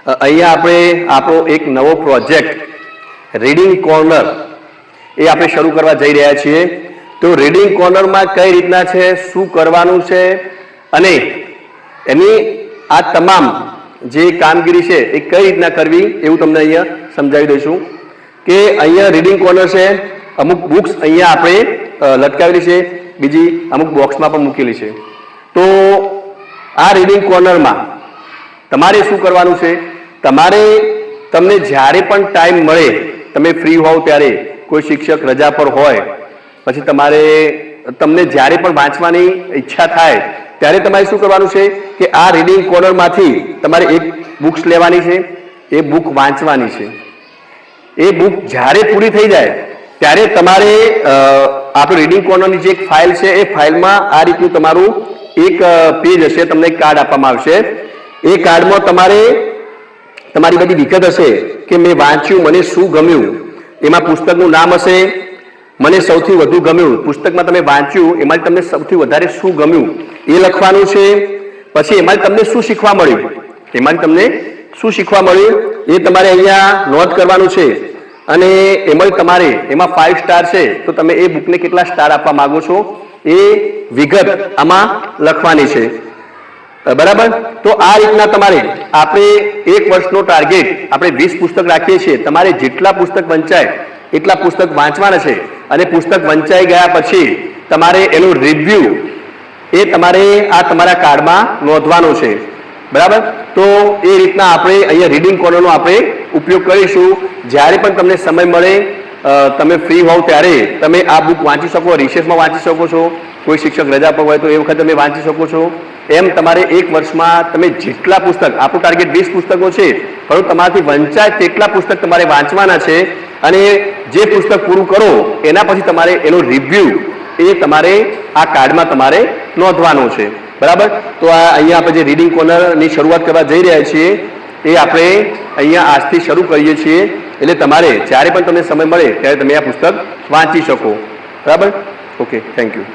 અહીંયા આપણે આપણો એક નવો પ્રોજેક્ટ રીડિંગ કોર્નર એ આપણે શરૂ કરવા જઈ રહ્યા છીએ. તો રીડિંગ કોર્નરમાં કઈ રીતના છે, શું કરવાનું છે અને એની આ તમામ જે કામગીરી છે એ કઈ રીતના કરવી એવું તમને અહીંયા સમજાવી દઈશું. કે અહીંયા રીડિંગ કોર્નર છે, અમુક બુક્સ અહીંયા આપણે લટકાવેલી છે, બીજી અમુક બોક્સમાં પણ મૂકેલી છે. તો આ રીડિંગ કોર્નરમાં તમારે શું કરવાનું છે, તમને જ્યારે પણ ટાઈમ મળે, તમે ફ્રી હોવ ત્યારે, કોઈ શિક્ષક રજા પર હોય, પછી તમને જ્યારે પણ વાંચવાની ઈચ્છા થાય ત્યારે તમારે શું કરવાનું છે કે આ રીડિંગ કોર્નરમાંથી તમારે એક બુક્સ લેવાની છે, એ બુક વાંચવાની છે. એ બુક જ્યારે પૂરી થઈ જાય ત્યારે તમારે આપણું રીડિંગ કોર્નરની જે એક ફાઇલ છે એ ફાઇલમાં આ રીતનું તમારું એક પેજ હશે, તમને એક કાર્ડ આપવામાં આવશે. એ કાર્ડમાં તમારી બધી વિગત હશે કે મેં વાંચ્યું, મને શું ગમ્યું, એમાં પુસ્તકનું નામ હશે, મને સૌથી વધુ ગમ્યું, પુસ્તકમાં તમે વાંચ્યું એમાંથી તમને સૌથી વધારે શું ગમ્યું એ લખવાનું છે. પછી એમાંથી તમને શું શીખવા મળ્યું એ તમારે અહીંયા નોંધ કરવાનું છે. અને એમાં 5 સ્ટાર છે તો તમે એ બુકને કેટલા સ્ટાર આપવા માંગો છો એ વિગત આમાં લખવાની છે. બરાબર. તો આ રીતના આપણે 1 વર્ષનો ટાર્ગેટ આપણે 20 પુસ્તક રાખીએ છીએ. તમારે જેટલા પુસ્તક વંચાય એટલા પુસ્તક વાંચવાના છે. અને પુસ્તક વંચાઈ ગયા પછી તમારે એનું રિવ્યુ એ તમારે આ તમારા કાર્ડમાં નોંધવાનું છે. બરાબર. તો એ રીતના આપણે અહીંયા રીડિંગ કોર્નરનો આપણે ઉપયોગ કરીશું. જ્યારે પણ તમને સમય મળે, તમે ફ્રી હોવ ત્યારે તમે આ બુક વાંચી શકો, રિસેસમાં વાંચી શકો છો, કોઈ શિક્ષક રજા પર હોય તો એ વખતે તમે વાંચી શકો છો. એમ તમારે 1 વર્ષમાં તમે જેટલા પુસ્તક, આપણું ટાર્ગેટ 20 પુસ્તકો છે, પરંતુ તમારાથી વંચાય તેટલા પુસ્તક તમારે વાંચવાના છે. અને જે પુસ્તક પૂરું કરો એના પછી તમારે એનો રિવ્યુ એ તમારે આ કાર્ડમાં તમારે નોંધવાનો છે. બરાબર. તો અહીંયા આપણે જે રીડિંગ કોર્નરની શરૂઆત કરવા જઈ રહ્યા છીએ એ આપણે અહીંયા આજથી શરૂ કરીએ છીએ. એટલે તમારે જ્યારે પણ તમને સમય મળે ત્યારે તમે આ પુસ્તક વાંચી શકો. બરાબર. Okay, thank you.